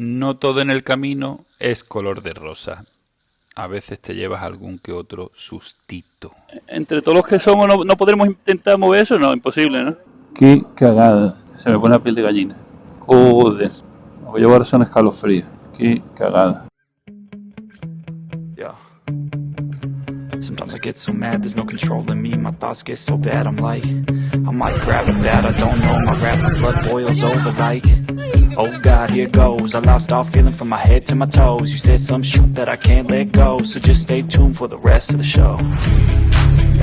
No todo en el camino es color de rosa. A veces te llevas algún que otro sustito. Entre todos los que somos, no podremos intentar mover eso, no, imposible, ¿no? Qué cagada. Se me pone la piel de gallina. Joder. Me voy a llevar son escalofríos. Qué cagada. Yeah. Sometimes I get so mad, there's no controlling me. My thoughts get so bad, I might grab a bat, I don't know. My rap, my blood boils over like, oh God, here goes. I lost all feeling from my head to my toes. You said some shit that I can't let go, so just stay tuned for the rest of the show.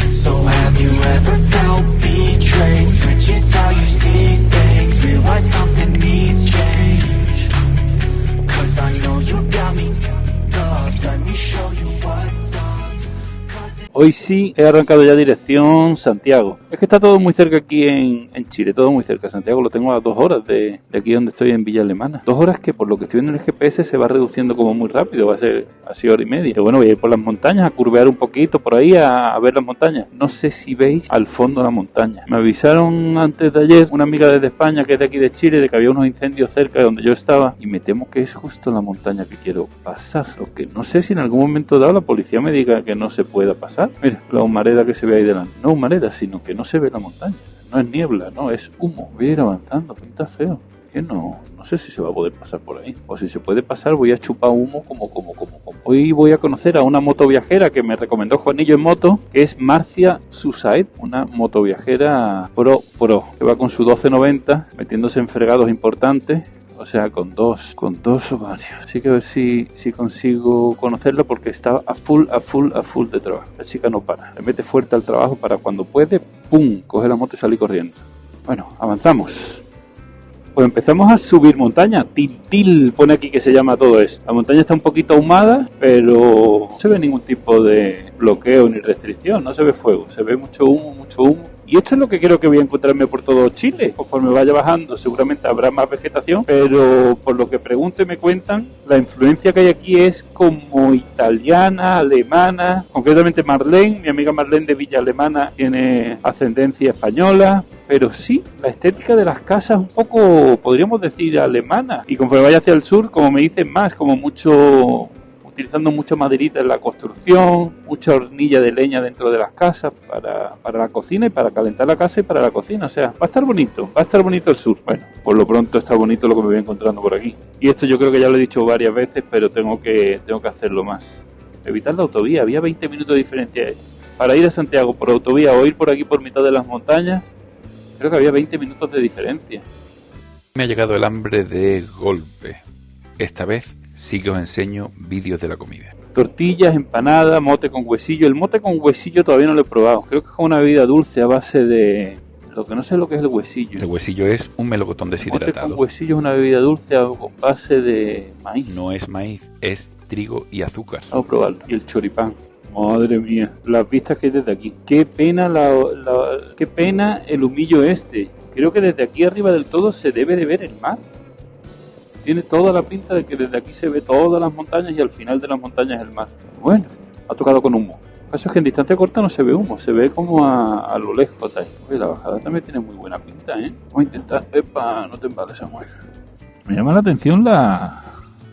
So have you ever felt betrayed? Switches how you see things, realize something needs change. Cause I know you got me up, let me show you what's up. Hoy sí he arrancado ya dirección Santiago. Es que está todo muy cerca aquí en Chile, todo muy cerca. Santiago lo tengo a 2 horas de aquí donde estoy en Villa Alemana. 2 horas que por lo que estoy viendo en el GPS se va reduciendo como muy rápido, va a ser así 1 hora y media. Pero bueno, voy a ir por las montañas, a curvear un poquito por ahí, a ver las montañas. No sé si veis al fondo la montaña. Me avisaron antes de ayer una amiga desde España que es de aquí de Chile, de que había unos incendios cerca de donde yo estaba y me temo que es justo la montaña que quiero pasar. Lo que no sé si en algún momento dado la policía me diga que no se pueda pasar. Mira, la humareda que se ve ahí delante. No humareda, sino que no se ve la montaña. No es niebla, no, es humo. Voy a ir avanzando, pinta feo. Que no sé si se va a poder pasar por ahí. O si se puede pasar, voy a chupar humo como. Hoy voy a conocer a una motoviajera que me recomendó Juanillo en moto, que es Marcia Susaid, una motoviajera pro, que va con su 1290, metiéndose en fregados importantes. O sea, con dos ovarios. Así que a ver si consigo conocerla porque está a full de trabajo. La chica no para. Le mete fuerte al trabajo para cuando puede, ¡pum!, coge la moto y salir corriendo. Bueno, avanzamos. Pues empezamos a subir montaña. Tiltil pone aquí que se llama todo esto. La montaña está un poquito ahumada, pero no se ve ningún tipo de bloqueo ni restricción. No se ve fuego. Se ve mucho humo. Y esto es lo que creo que voy a encontrarme por todo Chile. Conforme vaya bajando seguramente habrá más vegetación, pero por lo que pregunto y me cuentan, la influencia que hay aquí es como italiana, alemana. Concretamente Marlene, mi amiga Marlene de Villa Alemana, tiene ascendencia española. Pero sí, la estética de las casas un poco, podríamos decir, alemana. Y conforme vaya hacia el sur, como me dicen más, como mucho, utilizando mucha maderita en la construcción, mucha hornilla de leña dentro de las casas para la cocina y para calentar la casa y para la cocina. O sea, va a estar bonito el sur. Bueno, por lo pronto está bonito lo que me voy encontrando por aquí. Y esto yo creo que ya lo he dicho varias veces, pero tengo que hacerlo más. Evitar la autovía, había 20 minutos de diferencia. Para ir a Santiago por autovía o ir por aquí por mitad de las montañas, creo que había 20 minutos de diferencia. Me ha llegado el hambre de golpe. Esta vez sí que os enseño vídeos de la comida. Tortillas, empanadas, mote con huesillo. El mote con huesillo todavía no lo he probado. Creo que es una bebida dulce a base de... Lo que no sé lo que es el huesillo. El huesillo es un melocotón deshidratado. El mote con huesillo es una bebida dulce a base de maíz. No es maíz, es trigo y azúcar. Vamos a probarlo. Y el choripán. Madre mía, las vistas que hay desde aquí. Qué pena qué pena el humillo este. Creo que desde aquí arriba del todo se debe de ver el mar. Tiene toda la pinta de que desde aquí se ve todas las montañas y al final de las montañas el mar. Bueno, ha tocado con humo. Lo que pasa es que en distancia corta no se ve humo, se ve como a lo lejos. Oye, la bajada también tiene muy buena pinta, ¿eh? Vamos a intentar. Epa, no te embales, Samuel. Me llama la atención la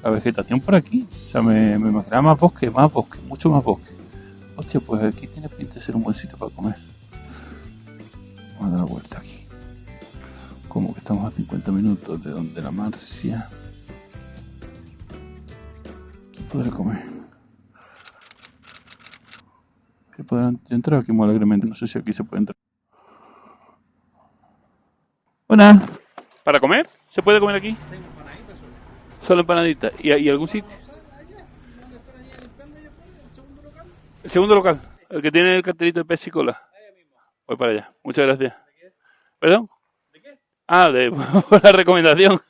vegetación por aquí. O sea, me imaginaba más bosque, mucho más bosque. Hostia, pues aquí tiene pinta de ser un buen sitio para comer. Vamos a dar la vuelta aquí. Como que estamos a 50 minutos de donde la Marcia. ¿Qué podré comer? ¿Qué podrán entrar aquí muy alegremente? No sé si aquí se puede entrar. Buenas. ¿Para comer? ¿Se puede comer aquí? Solo empanaditas. ¿Y algún sitio? El segundo local, el que tiene el cartelito de Pepsi Cola. Voy para allá. Muchas gracias. ¿Perdón? ¿De qué? Ah, por la recomendación.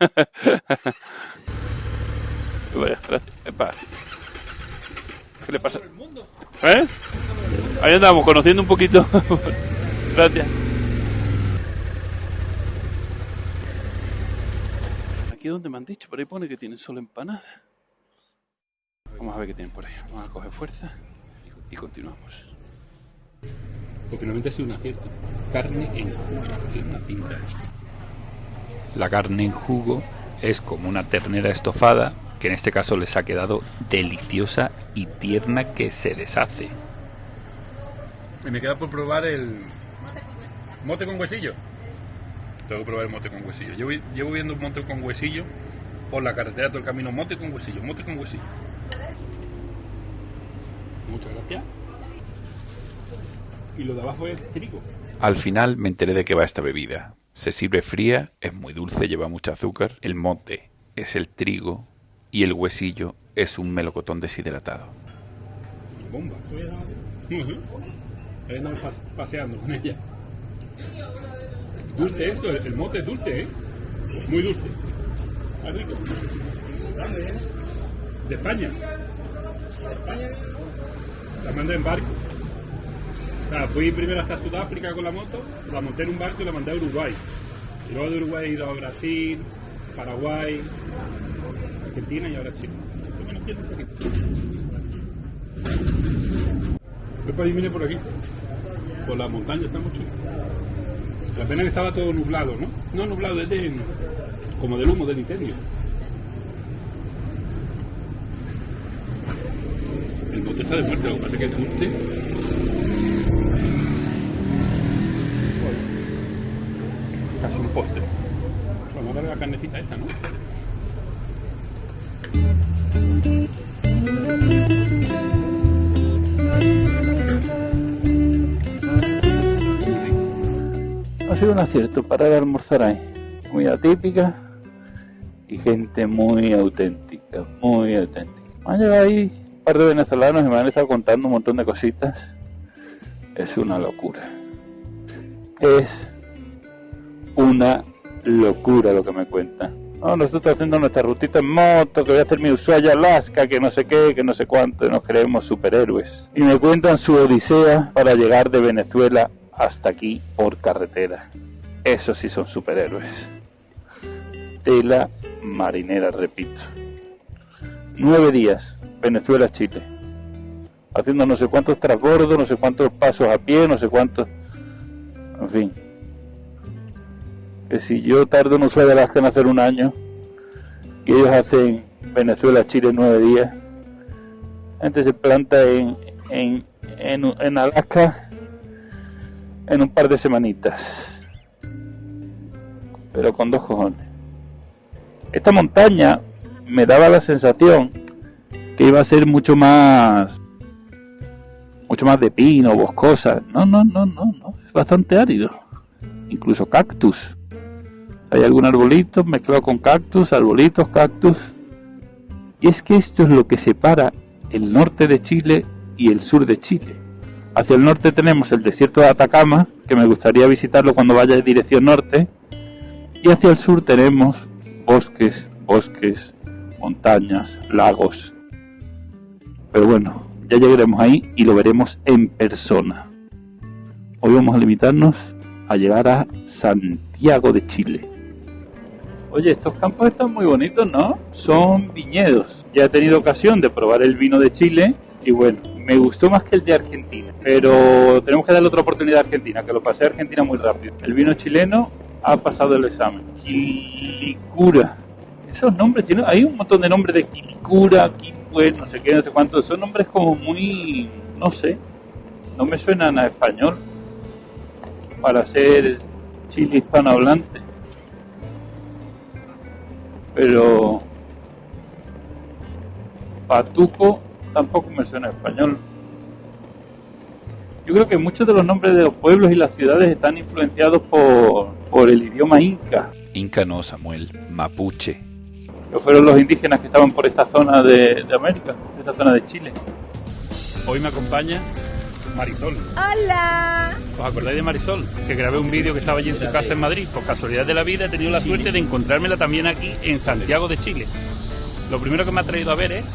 Vaya, gracias. Epa. ¿Qué le pasa? ¿Eh? Ahí andamos, conociendo un poquito. Gracias. Aquí es donde me han dicho, por ahí pone que tienen solo empanadas. Vamos a ver qué tienen por ahí. Vamos a coger fuerza y continuamos. Pues finalmente ha sido un acierto. Carne en jugo, tiene una pinta esto. La carne en jugo Es como una ternera estofada, que en este caso les ha quedado deliciosa y tierna que se deshace. Y me queda por probar el mote con huesillo. Tengo que probar el mote con huesillo. Llevo viendo un mote con huesillo por la carretera todo el camino. Mote con huesillo, mote con huesillo. Muchas gracias. Y lo de abajo es trigo. Al final me enteré de qué va esta bebida. Se sirve fría, es muy dulce, lleva mucho azúcar. El mote es el trigo y el huesillo es un melocotón deshidratado. Bomba. Ahí andamos paseando con ella. Dulce eso, el mote es dulce, ¿eh? Muy dulce. ¿Ah, rico? De España. ¿De España? La mandé en barco. O sea, fui primero hasta Sudáfrica con la moto, la monté en un barco y la mandé a Uruguay. Y luego de Uruguay he ido a Brasil, Paraguay, Argentina y ahora Chile. Después vine por aquí, por la montaña, está muy chulo. La pena que estaba todo nublado, ¿no? No nublado, es como del humo del incendio. El mote está de muerte, lo que pasa es que es dulce. Casi un postre. Vamos a ver la carnecita esta, ¿no? Ha sido un acierto parar a almorzar ahí. Muy atípica y gente muy auténtica, muy auténtica. Me han llegado ahí un par de venezolanos y me han estado contando un montón de cositas. Es una locura. Es una locura lo que me cuentan. No, nosotros haciendo nuestra rutita en moto, que voy a hacer mi Ushuaia Alaska, que no sé qué, que no sé cuánto, y nos creemos superhéroes. Y me cuentan su odisea para llegar de Venezuela hasta aquí por carretera. Esos sí son superhéroes. Tela marinera, repito. 9 días, Venezuela, Chile. Haciendo no sé cuántos transbordos, no sé cuántos pasos a pie, no sé cuántos... En fin. Que si yo tardo en Ushuaia Alaska en hacer un año y ellos hacen Venezuela, Chile en 9 días, la gente se planta en Alaska en un par de semanitas, pero con 2 cojones. Esta montaña me daba la sensación que iba a ser mucho más de pino, boscosa. No, es bastante árido, incluso cactus. Hay algún arbolito mezclado con cactus, arbolitos, cactus. Y es que esto es lo que separa el norte de Chile y el sur de Chile. Hacia el norte tenemos el desierto de Atacama, que me gustaría visitarlo cuando vaya en dirección norte. Y hacia el sur tenemos bosques, montañas, lagos. Pero bueno, ya llegaremos ahí y lo veremos en persona. Hoy vamos a limitarnos a llegar a Santiago de Chile. Oye, estos campos están muy bonitos, ¿no? Son viñedos. Ya he tenido ocasión de probar el vino de Chile y bueno, me gustó más que el de Argentina. Pero tenemos que darle otra oportunidad a Argentina, que lo pasé a Argentina muy rápido. El vino chileno ha pasado el examen. Quilicura. Esos nombres tienen... Hay un montón de nombres de Quilicura, Quilpue, no sé qué, no sé cuánto. Son nombres como muy... no sé. No me suenan a español para ser chile hispanohablante. Pero Patuco tampoco me suena a español. Yo creo que muchos de los nombres de los pueblos y las ciudades están influenciados por el idioma inca. Inca no, Samuel, mapuche. Que fueron los indígenas que estaban por esta zona de América, esta zona de Chile. Hoy me acompaña Marisol. ¡Hola! ¿Os acordáis de Marisol? Que grabé un vídeo que estaba allí en su casa en Madrid. Por casualidad de la vida he tenido la suerte de encontrármela también aquí en Santiago de Chile. Lo primero que me ha traído a ver es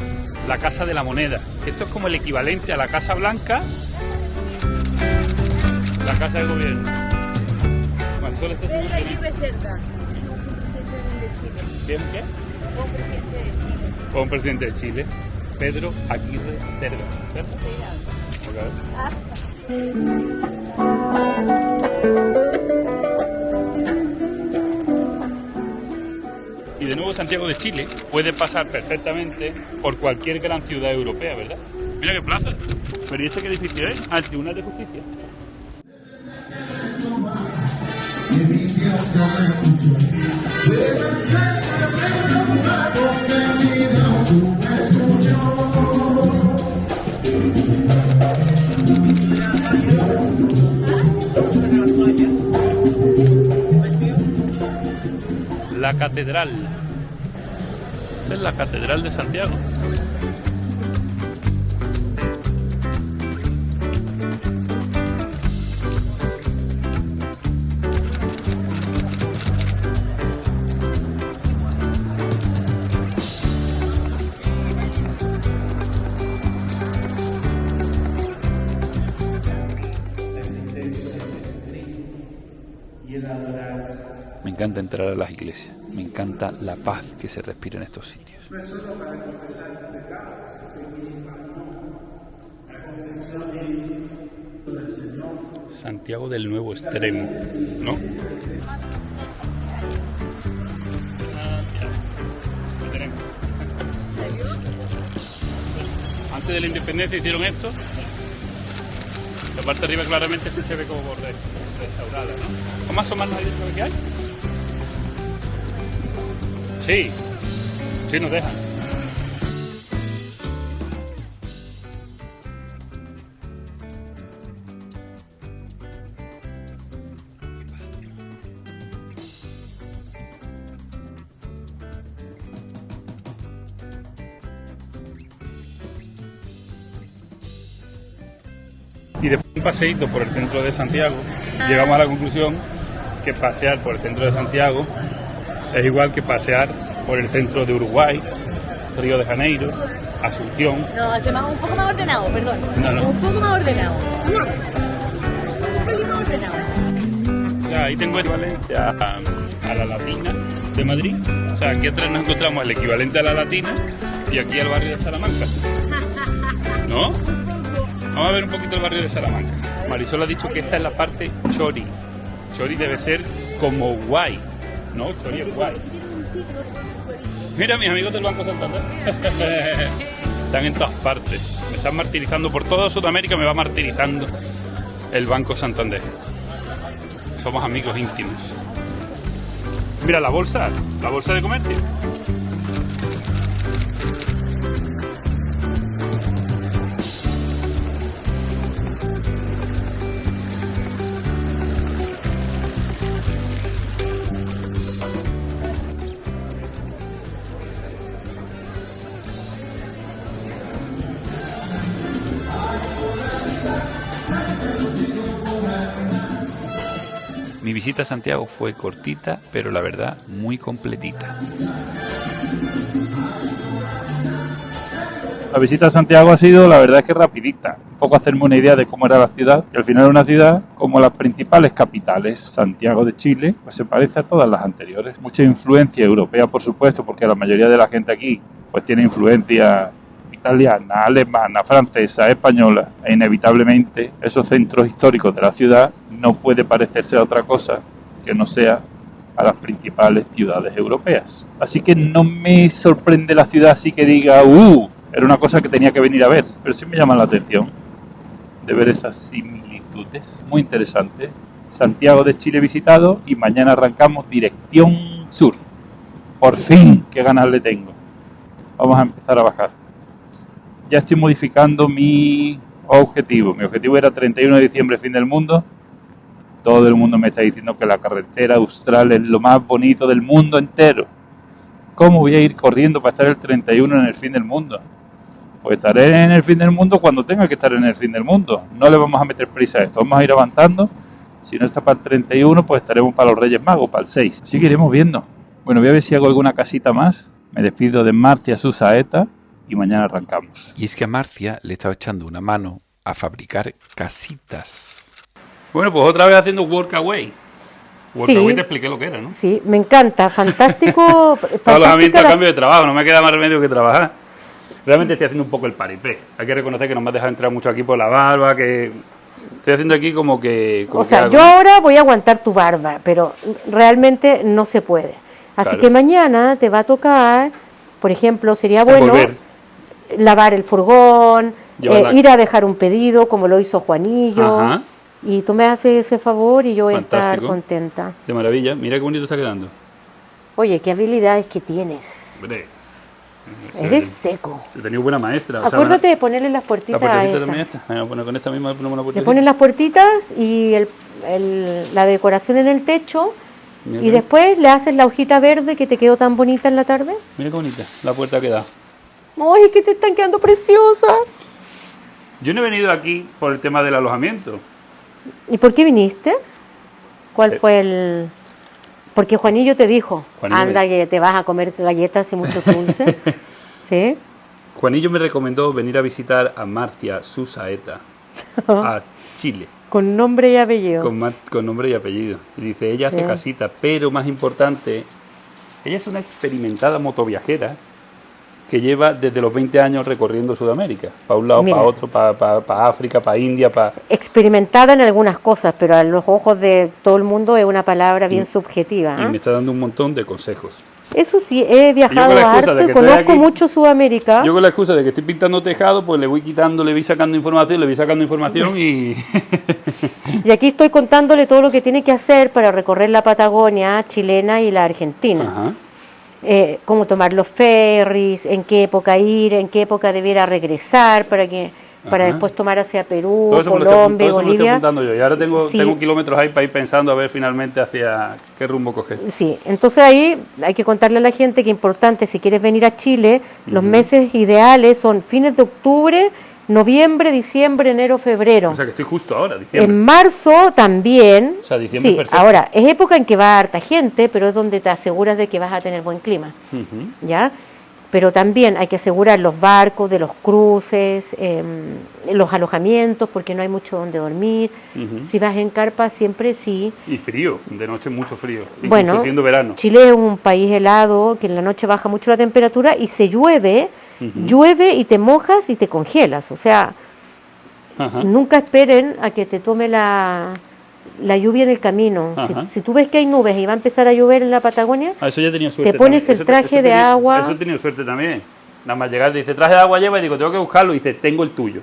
la Casa de la Moneda. Esto es como el equivalente a la Casa Blanca, la Casa de Gobierno. Marisol está súper feliz. ¿Quién qué? Con presidente de Chile. Pedro Aguirre Cerda. Y de nuevo Santiago de Chile puede pasar perfectamente por cualquier gran ciudad europea, ¿verdad? Mira qué plaza. ¿Pero y este qué edificio es? Ah, el Tribunal de Justicia. La catedral. Esta es la Catedral de Santiago. Me encanta entrar a las iglesias, me encanta la paz que se respira en estos sitios. No es solo para confesar pecados, es seguir en paz. La confesión es del Señor. Santiago del Nuevo Extremo, ¿no? Antes de la independencia hicieron esto. La parte de arriba claramente sí se ve como borde restaurada, ¿no? ¿Cómo asomarnos ahí dentro de qué hay? Sí, sí nos dejan. Y después de un paseíto por el centro de Santiago, llegamos a la conclusión que pasear por el centro de Santiago es igual que pasear por el centro de Uruguay, Río de Janeiro, Asunción. No, un poco más ordenado, perdón. No. Un poco más ordenado. Un poco más ordenado. Ya, ahí tengo equivalente a la Latina de Madrid. O sea, aquí atrás nos encontramos el equivalente a la Latina y aquí al barrio de Salamanca. ¿No? Vamos a ver un poquito el barrio de Salamanca. Marisol ha dicho que esta es la parte chori. Chori debe ser como guay, ¿no? Chori es guay. Mira, mis amigos del Banco Santander. Están en todas partes. Me están martirizando por toda Sudamérica, me va martirizando el Banco Santander. Somos amigos íntimos. Mira la bolsa de comercio. Mi visita a Santiago fue cortita, pero la verdad muy completita. La visita a Santiago ha sido, la verdad es que rapidita. Un poco hacerme una idea de cómo era la ciudad. Y al final es una ciudad como las principales capitales. Santiago de Chile, pues se parece a todas las anteriores. Mucha influencia europea, por supuesto, porque la mayoría de la gente aquí pues tiene influencia italiana, alemana, francesa, española. E inevitablemente esos centros históricos de la ciudad no puede parecerse a otra cosa que no sea a las principales ciudades europeas. Así que no me sorprende la ciudad así que diga era una cosa que tenía que venir a ver, pero sí me llama la atención de ver esas similitudes. Muy interesante. Santiago de Chile visitado y mañana arrancamos dirección sur. Por fin, qué ganas le tengo. Vamos a empezar a bajar. Ya estoy modificando mi objetivo. Mi objetivo era 31 de diciembre, fin del mundo. Todo el mundo me está diciendo que la carretera austral es lo más bonito del mundo entero. ¿Cómo voy a ir corriendo para estar el 31 en el fin del mundo? Pues estaré en el fin del mundo cuando tenga que estar en el fin del mundo. No le vamos a meter prisa a esto, vamos a ir avanzando. Si no está para el 31, pues estaremos para los Reyes Magos, para el 6. Así que iremos viendo. Bueno, voy a ver si hago alguna casita más. Me despido de Marcia, su saeta, y mañana arrancamos. Y es que a Marcia le estaba echando una mano a fabricar casitas. Bueno, pues otra vez haciendo Workaway. Workaway te expliqué lo que era, ¿no? Sí, me encanta, fantástico. Alojamiento a cambio de trabajo, no me queda más remedio que trabajar. Realmente estoy haciendo un poco el paripé. Hay que reconocer que no me has dejado entrar mucho aquí por la barba, que estoy haciendo aquí como que... yo ahora voy a aguantar tu barba, pero realmente no se puede. Así Claro. que mañana te va a tocar, por ejemplo, sería bueno Volver. lavar el furgón, Llevar la- ir a dejar un pedido como lo hizo Juanillo. Ajá. Y tú me haces ese favor y yo voy a estar Fantástico. contenta. De maravilla. Mira qué bonito está quedando. Oye, qué habilidades que tienes. Hombre, Eres seco. he tenido buena maestra. o sea, Acuérdate de ponerle las la puertitas a puertecita esas. también está. Venga, bueno, con esta misma ponemos una Le puertecita. pones las puertitas y la decoración en el techo. Mira Y qué- después le haces la hojita verde que te quedó tan bonita en la tarde. Mira qué bonita la puerta que da. ¡Ay, es que te están quedando preciosas! Yo no he venido aquí por el tema del alojamiento. ¿Y por qué viniste? ¿Cuál Eh. fue el...? Porque Juanillo te dijo, Juanillo anda que te vas a comer galletas y mucho dulce. ¿Sí? Juanillo me recomendó venir a visitar a Marcia Susaeta, a Chile, Con nombre y apellido. con nombre y apellido. Y dice, ella hace Bien. casita, pero más importante, ella es una experimentada motoviajera que lleva desde los 20 años recorriendo Sudamérica, para un lado, Mira. para otro, para África, para India, para... Experimentada en algunas cosas, pero a los ojos de todo el mundo es una palabra bien Y- subjetiva. Y ¿ah? me está dando un montón de consejos. Eso sí, he viajado con la excusa harto de y que estoy conozco aquí- mucho Sudamérica. Yo con la excusa de que estoy pintando tejado, pues le voy quitando, le voy sacando información y... Y aquí estoy contándole todo lo que tiene que hacer para recorrer la Patagonia chilena y la Argentina. Ajá. Cómo tomar los ferries, en qué época ir, en qué época debiera regresar para Ajá. después tomar hacia Perú, Todo eso, Colombia, todo eso me lo estoy Bolivia. apuntando yo. Y ahora tengo Sí. kilómetros ahí para ir pensando a ver finalmente hacia qué rumbo coger. Sí, entonces ahí hay que contarle a la gente que es importante, si quieres venir a Chile, los meses ideales son fines de octubre, noviembre, diciembre, enero, febrero. O sea que estoy justo ahora, diciembre. En marzo también. O sea, diciembre sí, perfecto. ahora, es época en que va harta gente, pero es donde te aseguras de que vas a tener buen clima, Ujú. ¿ya? Pero también hay que asegurar los barcos, de los cruces, los alojamientos, porque no hay mucho donde dormir. Ujú. Si vas en carpa, siempre sí. Y frío, de noche mucho frío. Incluso Bueno, siendo verano. Chile es un país helado, que en la noche baja mucho la temperatura y se llueve, llueve y te mojas y te congelas. O sea, Ajá. nunca esperen a que te tome la lluvia en el camino. Ajá. Si tú ves que hay nubes y va a empezar a llover en la Patagonia, Ah, eso ya he tenido suerte. te pones también. el traje de agua. Eso he tenido suerte también. Nada más llegar, dice, traje de agua lleva y digo, tengo que buscarlo. Y dice, tengo el tuyo.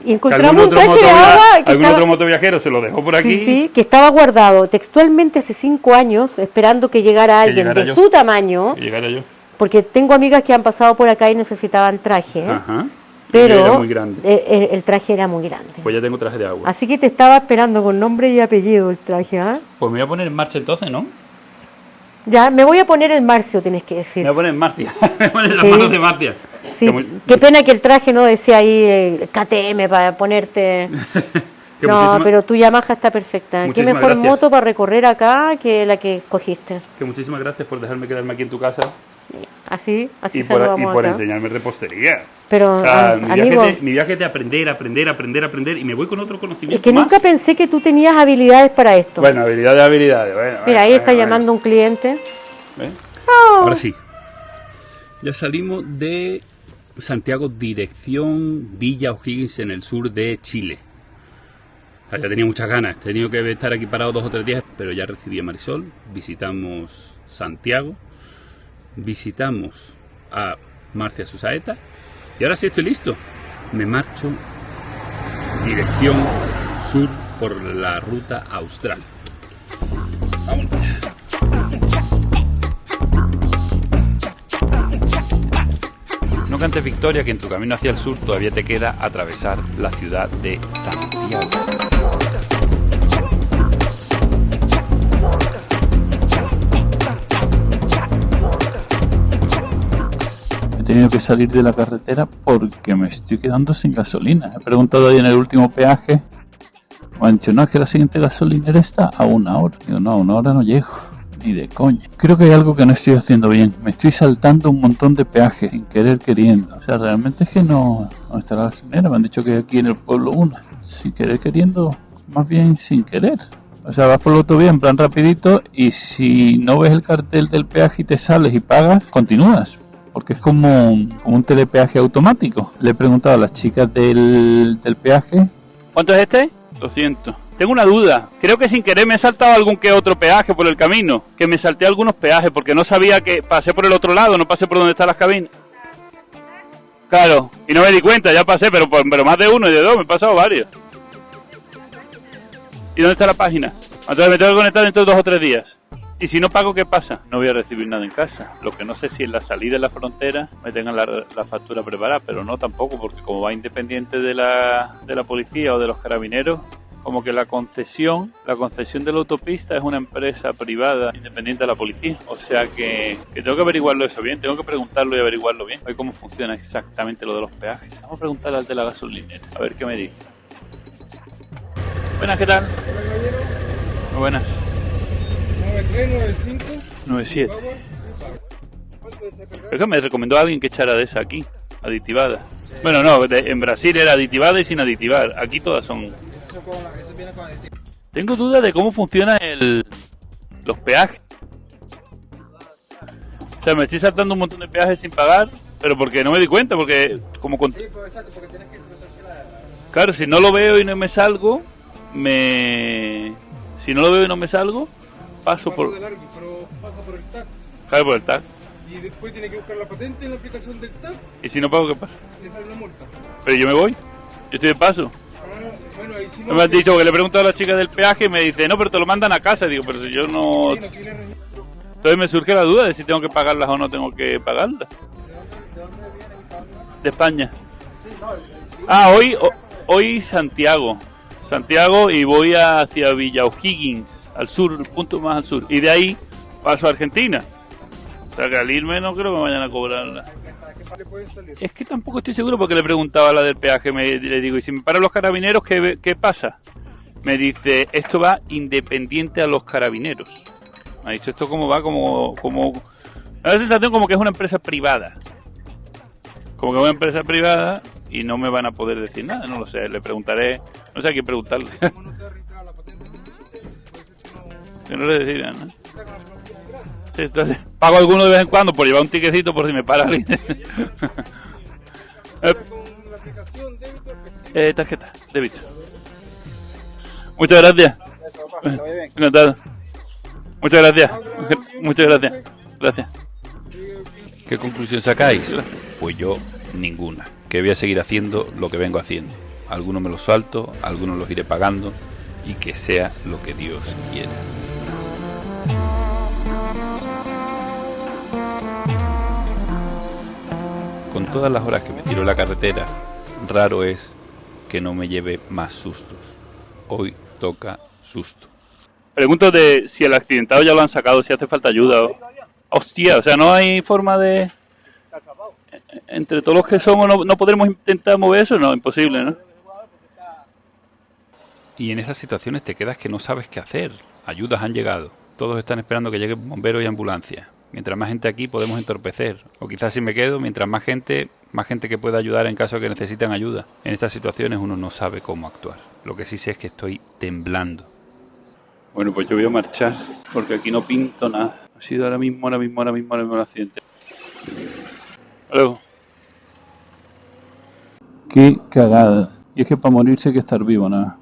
y Que encontramos un traje de agua que algún estaba, otro motoviajero se lo dejó por aquí. sí, sí, que estaba guardado textualmente hace 5 años, esperando que llegara alguien llegara de yo. su tamaño, Y llegara yo. porque tengo amigas que han pasado por acá y necesitaban traje. Ajá. Pero Y era muy grande. el traje era muy grande. Pues ya tengo traje de agua. Así que te estaba esperando con nombre y apellido el traje, ¿ah? Pues me voy a poner en marcha entonces, ¿no? Ya, me voy a poner el Marcio, tienes que Me decir. voy a poner en Marcia. Me voy a poner en las Sí. manos de Marcia. Sí, Que mu- qué pena que el traje no decía ahí KTM para ponerte... que no, muchísima- pero tu Yamaha está perfecta. Qué Muchísimas mejor gracias. moto para recorrer acá que la que escogiste. Que muchísimas gracias por dejarme quedarme aquí en tu casa Así y saludamos por acá. enseñarme repostería. Pero, O sea, amigo, mi viaje es de aprender y me voy con otro conocimiento es que más. nunca pensé que tú tenías habilidades para esto. Bueno, habilidades. Bueno, Mira, ahí bueno, está bueno. llamando un cliente. ¿Eh? Ahora sí. Ya salimos de Santiago, dirección Villa O'Higgins, en el sur de Chile. O sea, ya tenía muchas ganas, he tenido que estar aquí parado 2 o 3 días, pero ya recibí a Marisol, visitamos Santiago, visitamos a Marcia Susaeta y ahora sí estoy listo. Me marcho dirección sur por la ruta austral. Vámonos. No cantes victoria, que en tu camino hacia el sur todavía te queda atravesar la ciudad de Santiago. He tenido que salir de la carretera porque me estoy quedando sin gasolina. He preguntado ahí en el último peaje. Me han dicho, no, es que la siguiente gasolinera está a 1 hora. Digo, no, a 1 hora no llego. Ni de coña. Creo que hay algo que no estoy haciendo bien. Me estoy saltando un montón de peajes sin querer queriendo. O sea, realmente es que no está la gasolinera. Me han dicho que aquí en el pueblo una. Sin querer queriendo, más bien sin querer. O sea, vas por la autovía en plan rapidito y si no ves el cartel del peaje y te sales y pagas, continúas. Porque es como un telepeaje automático. Le he preguntado a las chicas del peaje. ¿Cuánto es este? 200. tengo una duda. Creo que sin querer me he saltado algún que otro peaje por el camino. Que me salté algunos peajes porque no sabía que pasé por el otro lado, no pasé por donde están las cabinas. Claro, y no me di cuenta, ya pasé, pero más de uno y de dos, me he pasado varios. ¿Y dónde está la página? Entonces me tengo que conectar dentro de 2 o 3 días. Y si no pago, ¿qué pasa? No voy a recibir nada en casa. Lo que no sé si en la salida de la frontera me tengan la factura preparada, pero no tampoco, porque como va independiente de la policía o de los carabineros, como que la concesión de la autopista es una empresa privada independiente de la policía. O sea que tengo que averiguarlo eso bien, tengo que preguntarlo y averiguarlo bien. A ver cómo funciona exactamente lo de los peajes. Vamos a preguntarle al de la gasolinera, a ver qué me dice. Buenas, ¿qué tal? Muy buenas. 9395 97. Es que me recomendó a alguien que echara de esa aquí, aditivada. Bueno, no, en Brasil era aditivada y sin aditivar. Aquí todas son. Eso viene con aditivo. Tengo dudas de cómo funciona los peajes. O sea, me estoy saltando un montón de peajes sin pagar, pero porque no me di cuenta, porque como con... Sí, pues exacto, porque tienes que procesar Claro, si no lo veo y no me salgo, si no lo veo y no me salgo, paso por... de largo, pero pasa por el TAC. Claro, por el tag. Y después tiene que buscar la patente en la aplicación del TAC Y si no pago, ¿qué pasa? y le sale una multa. Pero yo me voy. Yo estoy de paso. Bueno, ahí sí No me han dicho, porque le he preguntado a la chica del peaje y me dice, no, pero te lo mandan a casa. Digo, pero si yo no... Sí, no tiene registro. Entonces me surge la duda de si tengo que pagarlas o no tengo que pagarlas. ¿De dónde viene mi padre? De España. Sí, no, Ah, hoy Santiago. Santiago y voy hacia Villa O'Higgins, al sur, el punto más al sur. Y de ahí paso a Argentina. O sea que al irme no creo que me vayan a cobrarla. ¿qué le puede salir? Es que tampoco estoy seguro porque le preguntaba a la del peaje, le digo, ¿y si me paran los carabineros qué pasa? Me dice, esto va independiente a los carabineros. Me ha dicho, esto como va como... Me da la sensación como que es una empresa privada. Como que es una empresa privada y no me van a poder decir nada, no lo sé, le preguntaré, no sé a quién preguntarle. ¿Cómo no te ha registrado la patente en Chile? Puede ser que no... Que no le decidan, ¿no? Está con la promoción gratis. Sí, entonces, pago alguno de vez en cuando por llevar un tiquecito por si me para alguien. Sale con la aplicación débito efectivo. Tarjeta, débito. Muchas gracias. Eso, papá, que lo vaya bien. Encantado. Muchas gracias. Muchas gracias. Gracias. ¿Qué conclusión sacáis? Pues yo ninguna. Que voy a seguir haciendo lo que vengo haciendo. Algunos me los salto, algunos los iré pagando y que sea lo que Dios quiera. Con todas las horas que me tiro en la carretera, raro es que no me lleve más sustos. Hoy toca susto. Pregunto de si el accidentado ya lo han sacado, si hace falta ayuda. Hostia, o sea, no hay forma de... Entre todos los que somos, no podremos intentar mover eso, no, imposible, ¿no? Y en esas situaciones te quedas que no sabes qué hacer. Ayudas han llegado. Todos están esperando que lleguen bomberos y ambulancias. Mientras más gente aquí podemos entorpecer. O quizás si me quedo, mientras más gente que pueda ayudar en caso de que necesiten ayuda. En estas situaciones uno no sabe cómo actuar. Lo que sí sé es que estoy temblando. Bueno, pues yo voy a marchar, porque aquí no pinto nada. Ha sido ahora mismo el accidente. Hasta luego. Qué cagada. Y es que para morirse hay que estar vivo, nada.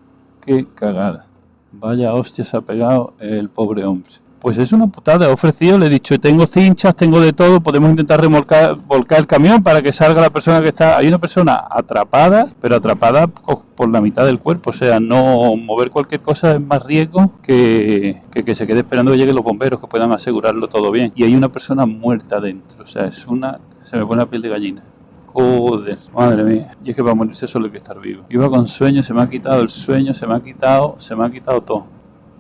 Qué cagada. Vaya hostia se ha pegado el pobre hombre. Pues es una putada, he ofrecido, le he dicho, tengo cinchas, tengo de todo, podemos intentar volcar el camión para que salga la persona que está... Hay una persona atrapada, pero atrapada por la mitad del cuerpo, o sea, no mover cualquier cosa es más riesgo que se quede esperando que lleguen los bomberos, que puedan asegurarlo todo bien. Y hay una persona muerta dentro, o sea, se me pone la piel de gallina. Joder, madre mía. Y es que para morirse solo hay que estar vivo. Iba con sueño, se me ha quitado el sueño, se me ha quitado todo.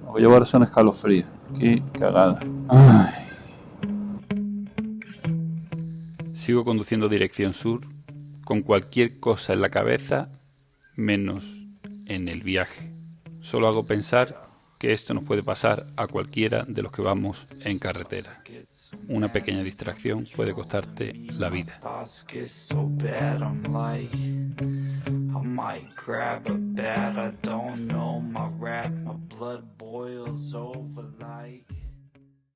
Lo que llevo ahora son escalofríos. Qué cagada. Ay. Sigo conduciendo dirección sur, con cualquier cosa en la cabeza, menos en el viaje. Solo hago pensar que esto nos puede pasar a cualquiera de los que vamos en carretera. Una pequeña distracción puede costarte la vida. I might grab a bat, I don't know my rap, my blood boils over like